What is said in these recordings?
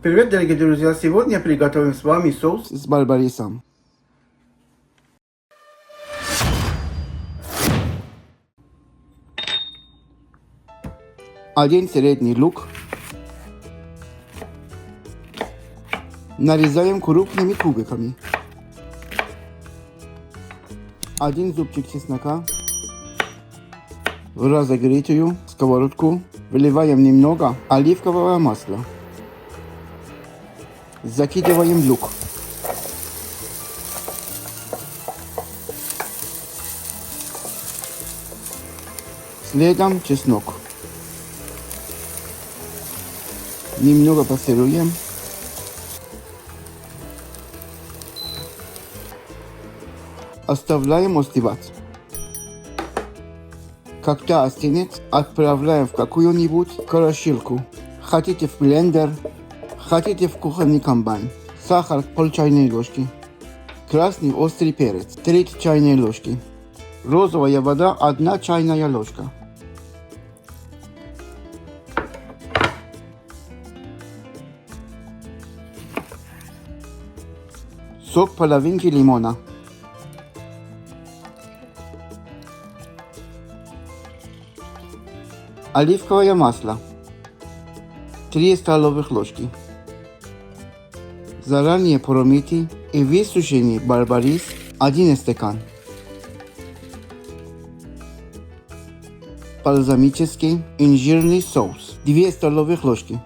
Привет, дорогие друзья! Сегодня приготовим с вами соус с барбарисом. Один средний лук. Нарезаем крупными кубиками. Один зубчик чеснока. В разогретую сковородку выливаем немного оливкового масла. Закидываем лук. Следом чеснок. Немного пассируем. Оставляем остывать. Когда остынет, отправляем в какую-нибудь крошилку. Хотите в блендер, хотите в кухонный комбайн. Сахар пол чайной ложки. Красный острый перец 3 чайные ложки. Розовая вода 1 чайная ложка. Сок половинки лимона. Оливковое масло 3 столовых ложки. Заранее промытый и высушенный барбарис 1 стакан. Бальзамический инжирный соус 2 столовых ложки.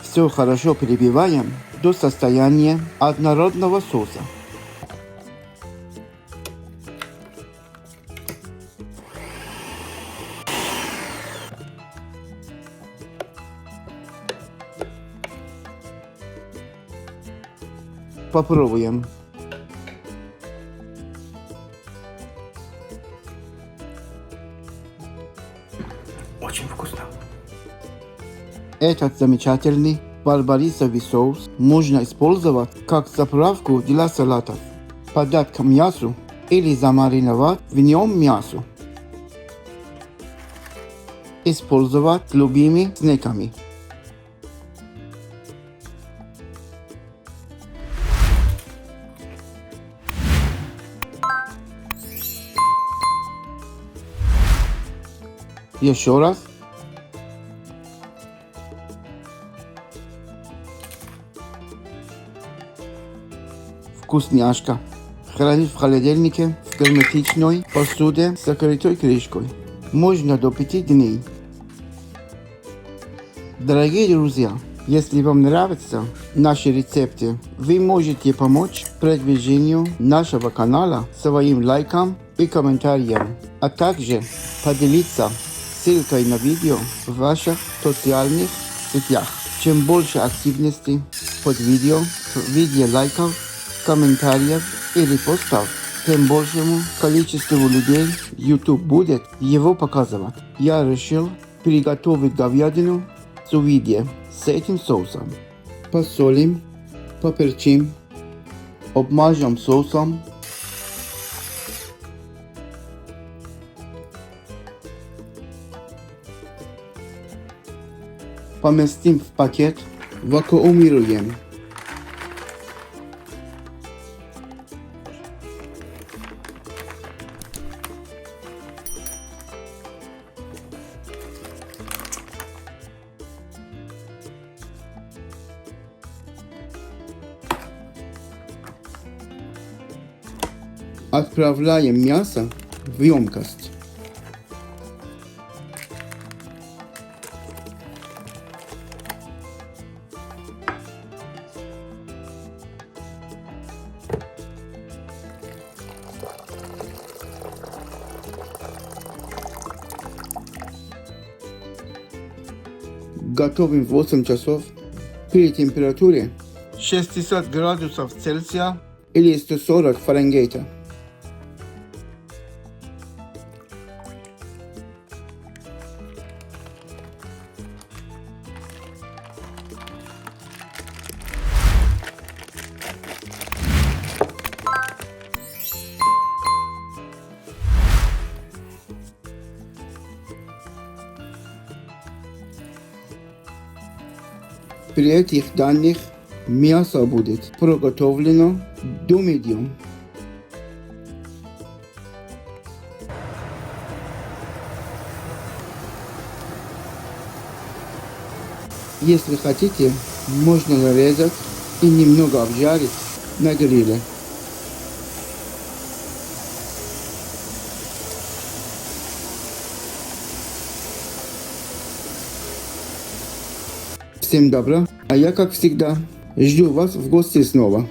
Все хорошо перебиваем до состояния однородного соуса. Попробуем. Очень вкусно. Этот замечательный барбарисовый соус можно использовать как заправку для салатов, подать к мясу или замариновать в нем мясо. Использовать с любыми снеками. Еще раз. Вкусняшка. Хранить в холодильнике в герметичной посуде с закрытой крышкой. Можно до 5 дней. Дорогие друзья, если вам нравятся наши рецепты, вы можете помочь продвижению нашего канала своим лайком и комментарием, а также поделиться ссылкой на видео в ваших социальных сетях. Чем больше активности под видео в виде лайков, комментариев и репостов, тем большему количеству людей YouTube будет его показывать. Я решил приготовить говядину с увидье с этим соусом. Посолим, поперчим, обмажем соусом. Поместим в пакет, вакуумируем. Отправляем мясо в емкость. Готовим 8 часов при температуре 60 градусов Цельсия или 140 Фаренгейта. При этих данных мясо будет приготовлено до медиум. Если хотите, можно нарезать и немного обжарить на гриле. Всем добра, а я, как всегда, жду вас в гости снова.